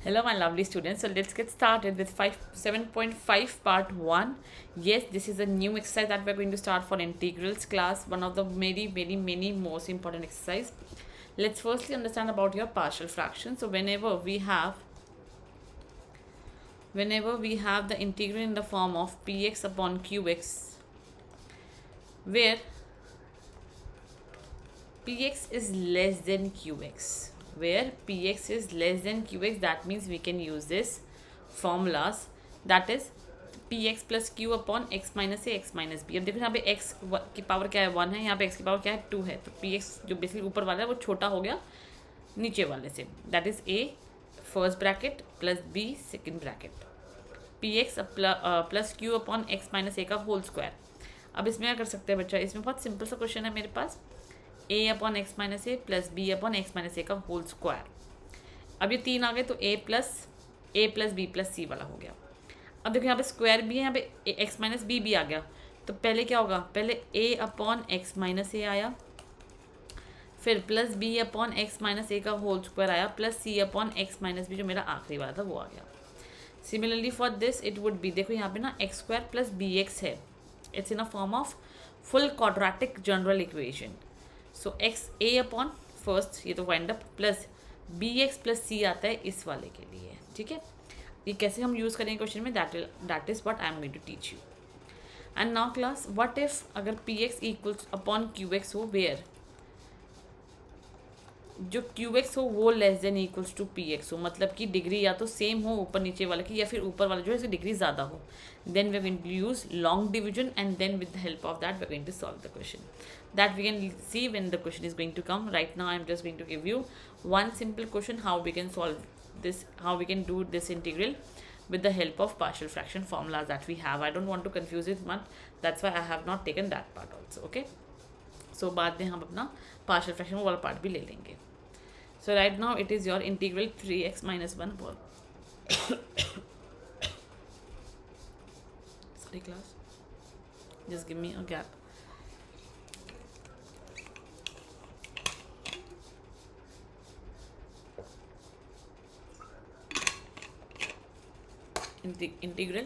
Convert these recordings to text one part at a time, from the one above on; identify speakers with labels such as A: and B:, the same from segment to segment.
A: Hello, my lovely students. So let's get started with 7.5 part 1. Yes, this is a new exercise that we're going to start for integrals class. One of the many most important exercise. Let's firstly understand about your partial fraction. So whenever we have the integral in the form of px upon qx, where px is less than qx, that means we can use this formulas, that is px plus q upon x minus a x minus b. अब देखो यहाँ पे x की power क्या है 1 है, यहाँ पे x की पावर क्या है 2 है, तो px जो बेसिकली ऊपर वाला है वो छोटा हो गया नीचे वाले से, that is a first bracket plus b second bracket, px plus q upon x minus A का होल स्क्वायर. अब इसमें क्या कर सकते हैं बच्चा, इसमें बहुत सिंपल सा क्वेश्चन है मेरे पास, a upon x minus A plus B upon x minus A का होल स्क्वायर. अब ये तीन आ गए तो a प्लस बी प्लस सी वाला हो गया. अब देखो यहाँ पे स्क्वायर भी है, यहाँ पे एक्स माइनस बी भी आ गया, तो पहले क्या होगा, पहले a upon x minus A आया, फिर plus B upon x minus A का होल स्क्वायर आया, plus C upon x minus B जो मेरा आखिरी वाला था वो आ गया. Similarly for this it would be, देखो यहाँ पे ना x square plus B x है, it's in a form of full quadratic general equation. So x A upon first ये तो wind up plus B x plus सी आता है इस वाले के लिए. ठीक है, ये कैसे हम यूज़ करेंगे क्वेश्चन में, that is what I am going to teach you. And now class, what if अगर P x equals upon Q x हो, वेयर जो क्यू एक्स हो वो less than equals to P x हो, मतलब कि डिग्री या तो सेम हो ऊपर नीचे वाले की, या फिर ऊपर वाला जो है इसकी डिग्री ज़्यादा हो, then we are going to use long division and then with the help of that we are going to solve the question. That we can see when the question is going to come. Right now I am just going to give you one simple question, how we can solve this, how we can do this integral with the help of partial fraction formulas that we have. I don't want to confuse it much, that's why I have not taken that part also. Okay, so बाद में हम अपना partial fraction वाला part भी ले लेंगे. So right now it is your integral 3x minus 1 upon sorry class, just give me a gap. Integral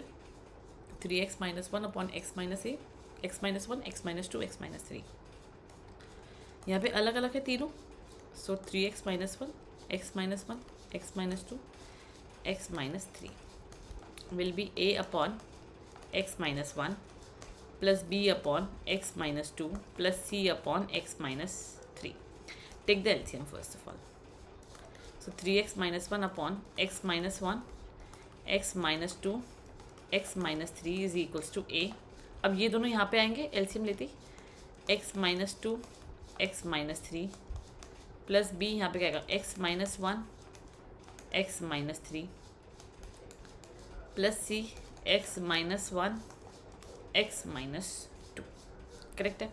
A: 3x minus 1 upon x minus a, x minus 1, x minus 2, x minus 3. यहाँ पे अलग अलग है तीनों, सो 3x minus 1, x minus 1, x minus 2, x minus 3 will be a upon x minus 1 plus b upon x minus 2 plus c upon x minus 3. Take the LCM first of all. So 3x minus 1 upon x minus 1, x minus 2, x minus 3 is equals to a. अब ये दोनों यहाँ पे आएंगे, LCM लेते x minus 2, x minus 3 plus b यहाँ पे क्या आएगा x minus 1, x minus 3 plus c x minus 1, x minus 2. Correct है.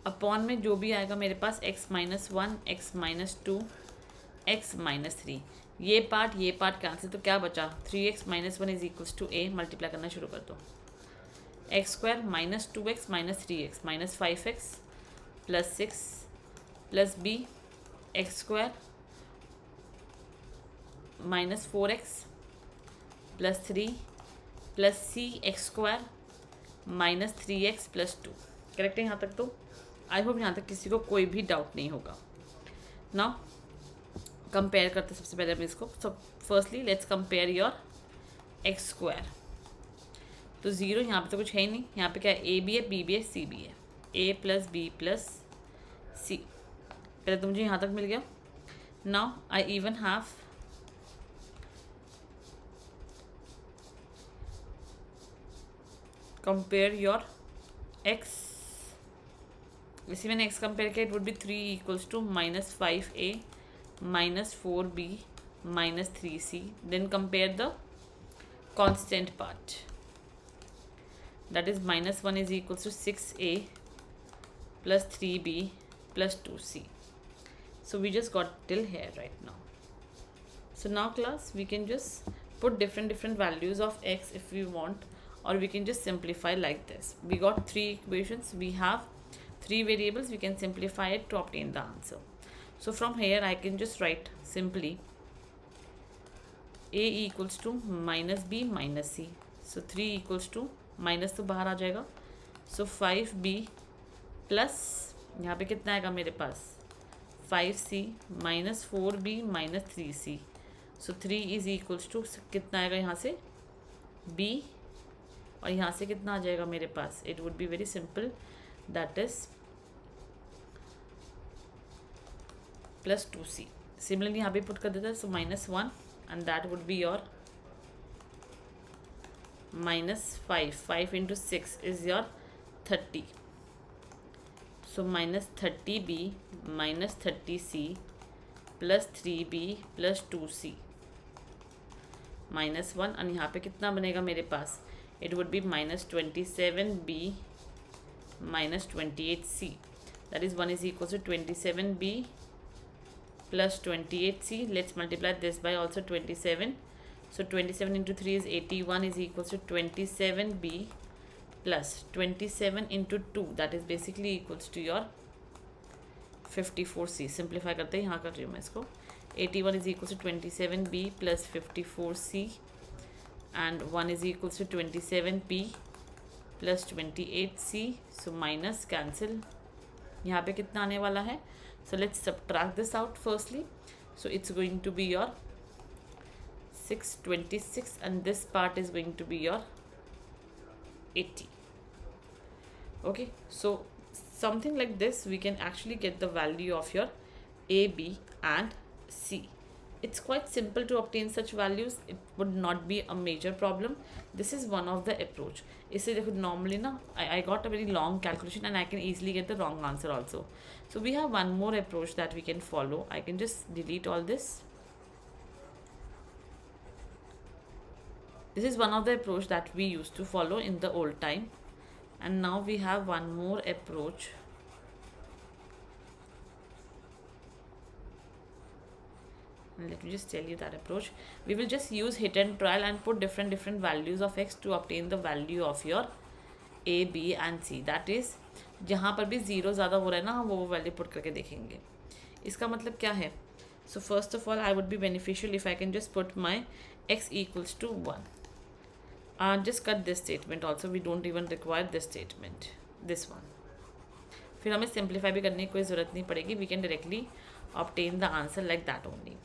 A: अपॉन में जो भी आएगा मेरे पास x minus 1, x minus 2, x minus 3, ये पार्ट कैंसिल, तो क्या बचा 3x minus 1 is equals to a. Multiply करना शुरू कर दो, x square minus 2x minus 3x minus 5x plus 6 plus b x square minus 4x plus 3 plus c x square minus 3x plus 2. Correct है यहाँ तक? तो I hope यहाँ तक किसी को कोई भी डाउट नहीं होगा. नाउ कंपेयर करते सबसे पहले हम इसको. So firstly let's compare your x square. तो ज़ीरो यहाँ पे तो कुछ है ही नहीं, यहाँ पे क्या है ए बी है, बी बी है, सी बी है, a plus b plus c. पहले तो मुझे यहाँ तक मिल गया. Now I even have compare your x. इसी मैंने एक्स कंपेयर किया, it would be 3 equals to minus 5a minus 4b minus 3c. then compare the constant part, that is minus 1 is equals to 6a plus 3b plus 2c. so we just got till here right now. So now class, we can just put different values of x if we want, or we can just simplify like this. We got 3 equations, we have 3 variables, we can simplify it to obtain the answer. So from here I can just write simply a equals to minus b minus c. So 3 equals to minus तो बाहर आ जाएगा. सो 5b plus यहाँ पे कितना आएगा मेरे पास 5c minus 4b minus 3c. So 3 is equals to कितना आएगा यहाँ से b और यहाँ से कितना आ जाएगा मेरे पास. It would be very simple, that is plus 2c. Similarly यहाँ पे पुट कर देता है. So -1 and that would be your -5. 5 into 6 is your 30. So -30b minus 30c plus 3b plus 2c -1 और यहाँ पे कितना बनेगा मेरे पास. It would be -27b minus 28c. That is 1 is equal to 27b plus 28c. Let's multiply this by also 27. So 27 into 3 is 81 is equal to 27b plus 27 into 2. That is basically equals to your 54c. Simplify करते हैं, यहाँ कर रही हूँ मैं इसको. 81 is equals to 27b plus 54c and 1 is equals to 27p plus 28c. So minus cancel. यहाँ पे कितना आने वाला है. So let's subtract this out firstly. So it's going to be your 626 and this part is going to be your 80. Okay, so something like this we can actually get the value of your a, b and c. It's quite simple to obtain such values. It would not be a major problem. This is one of the approach. इससे देखो normally ना I got a very long calculation and I can easily get the wrong answer also. So we have one more approach that we can follow. I can just delete all this. This is one of the approach that we used to follow in the old time, and now we have one more approach. And let me just tell you that approach. We will just use hit and trial and put different values of x to obtain the value of your a, b and c. That is जहाँ पर भी zero ज़्यादा हो रहा है ना, हम वो वैल्यू पुट करके देखेंगे. इसका मतलब क्या है. So first of all I would be beneficial if I can just put my x equals to 1. Just cut this statement also. We don't even require this statement, this one. फिर हमें simplify भी करने की कोई ज़रूरत नहीं पड़ेगी. We can directly obtain the answer like that only.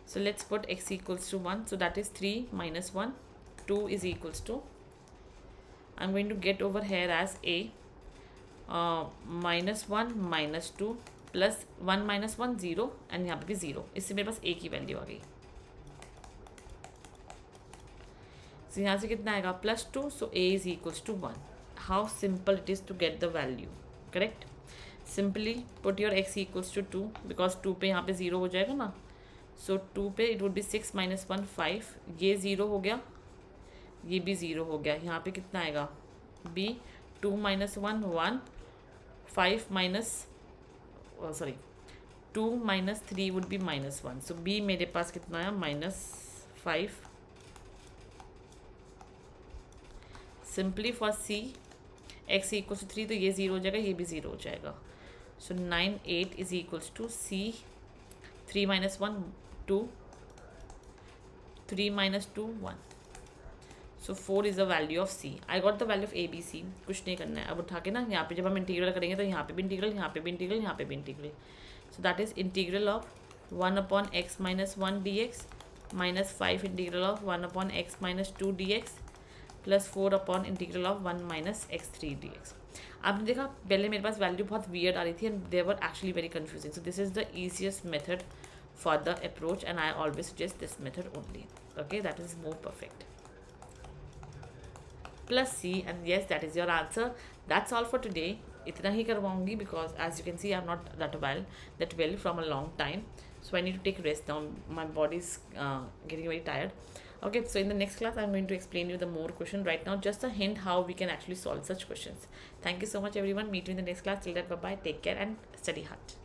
A: So let's put x equals to 1. So that is 3 minus 1. 2 is equals to, I'm going to get over here as a -1 -2 plus 1 minus 1 0 and यहाँ पे भी 0. इससे मेरे पास a की value आ गई. So यहाँ से कितना आएगा +2. So a is equals to 1. How simple it is to get the value, correct? Simply put your x equals to 2 because 2 पे यहाँ पे 0 हो जाएगा ना. So 2 पे it would be 6 minus 1 5. ये 0 हो गया, ये भी 0 हो गया. यहाँ पे कितना आएगा b 2 minus 1 1 5 minus 2 minus 3 would be -1. So b मेरे पास कितना आया -5. Simply for c x equals to 3 तो ये 0 हो जाएगा, ये भी 0 हो जाएगा. So 9 8 is equals to c 3 minus 1 2 3 minus 2 1. So 4 is the value of c. I got the value of a b c. कुछ नहीं करना है. अब उठा के ना यहाँ पे जब हम इंटीग्रल करेंगे तो यहाँ पे भी इंटीग्रल, यहाँ पे भी इंटीग्रल, यहाँ पे भी integral. So that is integral of 1 upon x minus 1 dx minus 5 integral of 1 upon x minus 2 dx plus 4 upon integral of 1 minus x3 dx. आपने देखा पहले मेरे पास वैल्यू बहुत वियर्ड आ रही थी and they were actually very confusing. So this is the easiest method for the approach and I always suggest this method only. Okay, that is more perfect. Plus c and yes, that is your answer. That's all for today. इतना ही करवाऊंगी because as you can see I'm not that well from a long time. So I need to take rest now. My body is getting very tired. Okay, so in the next class I'm going to explain you the more question. Right now just a hint how we can actually solve such questions. Thank you so much everyone. Meet you in the next class. Till then, bye bye, take care and study hard.